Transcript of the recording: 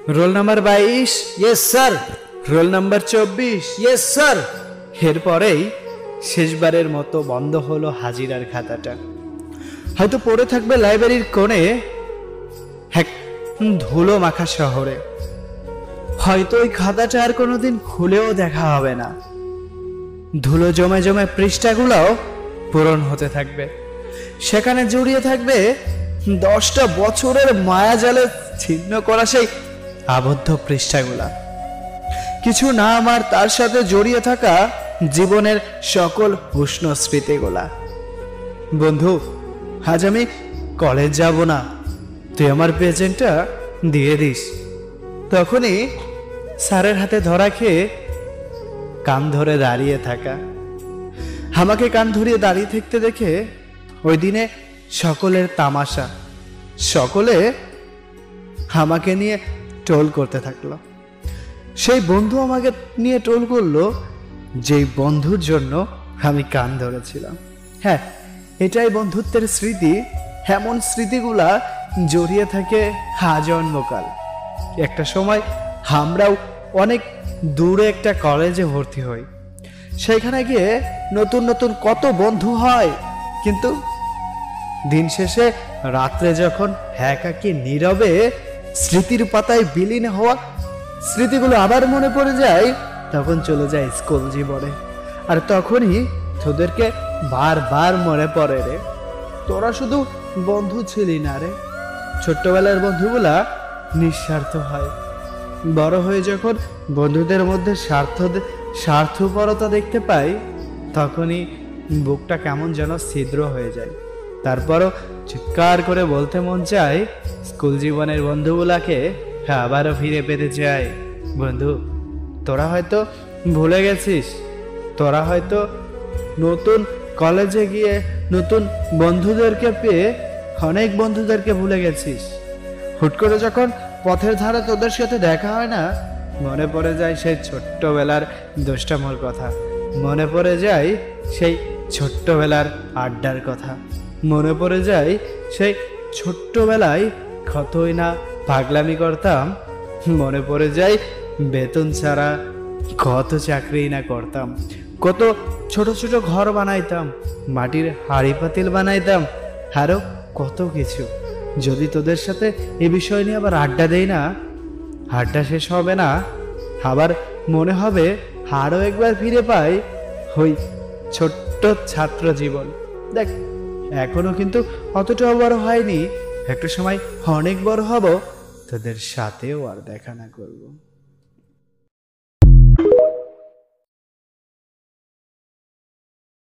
Roll number 22। Yes sir. Roll number 24। Yes sir. এরপরেই শেষবারের মতো বন্ধ হলো হাজিরার খাতাটা। হয়তো পড়ে থাকবে লাইব্রেরির কোণে এক ধুলো মাখা শহরে। হয়তো ওই খাতাটা আর কোনোদিন খুলেও দেখা হবে না। ধুলো জমে জমে পৃষ্ঠাগুলোও পূরণ হতে থাকবে। সেখানে জড়িয়ে থাকবে 10টা বছরের মায়াজালে ছিন্ন করা সেই আবদ্ধ পৃষ্ঠাগুলা। কিছু নাম আর তার সাথে জড়িয়ে থাকা জীবনের সকল উষ্ণ স্মৃতিগুলা। বন্ধু, আজ আমি কলেজ যাব না, তুই আমার প্রেজেন্টটা দিয়ে দিস। তখনই স্যারের হাতে ধরা খেয়ে কান ধরে দাঁড়িয়ে থাকা। আমাকে কান ধরিয়ে দাঁড়িয়ে থাকতে দেখে ওই দিনে সকলের তামাশা, সকলে আমাকে নিয়ে টোল করতে থাকলো। সেই বন্ধু আমাকে নিয়ে টোল করলো যেই বন্ধুর জন্য আমি কান ধরেছিলাম। হ্যাঁ, এটাই বন্ধুত্বের স্মৃতি। এমন স্মৃতিগুলা জড়িয়ে থাকে আজন্মকাল। একটা সময় আমরাও অনেক দূরে একটা কলেজে ভর্তি হই। সেখানে গিয়ে নতুন নতুন কত বন্ধু হয়, কিন্তু দিন শেষে রাত্রে যখন একাকী নীরবে স্মৃতির পাতায় বিলীন হওয়া স্মৃতিগুলো আবার মনে পড়ে যায়, তখন চলে যায় স্কুল জীবনে। আর তখনই তোদেরকে বারবার মনে পড়ে রে, তোরা শুধু বন্ধু ছিলি না রে। ছোট্টবেলার বন্ধুগুলা নিঃস্বার্থ হয়, বড় হয়ে যখন বন্ধুদের মধ্যে স্বার্থপরতা দেখতে পাই, তখনই বুকটা কেমন যেন ছিদ্র হয়ে যায়। তারপরও চিৎকার করে বলতে মন চায়, স্কুল জীবনের বন্ধুগুলাকে আবারও ফিরে পেতে চাই। বন্ধু, তোরা হয়তো ভুলে গেছিস, তোরা হয়তো নতুন কলেজে গিয়ে নতুন বন্ধুদেরকে পেয়ে অনেক বন্ধুদেরকে ভুলে গেছিস। হুট করে যখন পথের ধারে তোদের সাথে দেখা হয় না, মনে পড়ে যায় সেই ছোট্টবেলার দুষ্টামোর কথা, মনে পড়ে যায় সেই ছোট্টবেলার আড্ডার কথা, মনে পড়ে যায় সেই ছোট্টবেলায় কতই না পাগলামি করতাম, মনে পড়ে যায় বেতন ছাড়া কত চাকরি না করতাম, কত ছোট ছোট ঘর বানাইতাম, মাটির হাড়ি পাতিল বানাইতাম, আরো কত কিছু। যদি তোদের সাথে এই বিষয় নিয়ে আবার আড্ডা দেই না, আড্ডা শেষ হবে না, আবার মনে হবে আরো একবার ফিরে পাই ওই ছোট্ট ছাত্র জীবন। দেখ, এখনো কিন্তু অতটাও বড় হয়নি, একটা সময় অনেক বড় হব, তোদের সাথেও আর দেখা না করবো।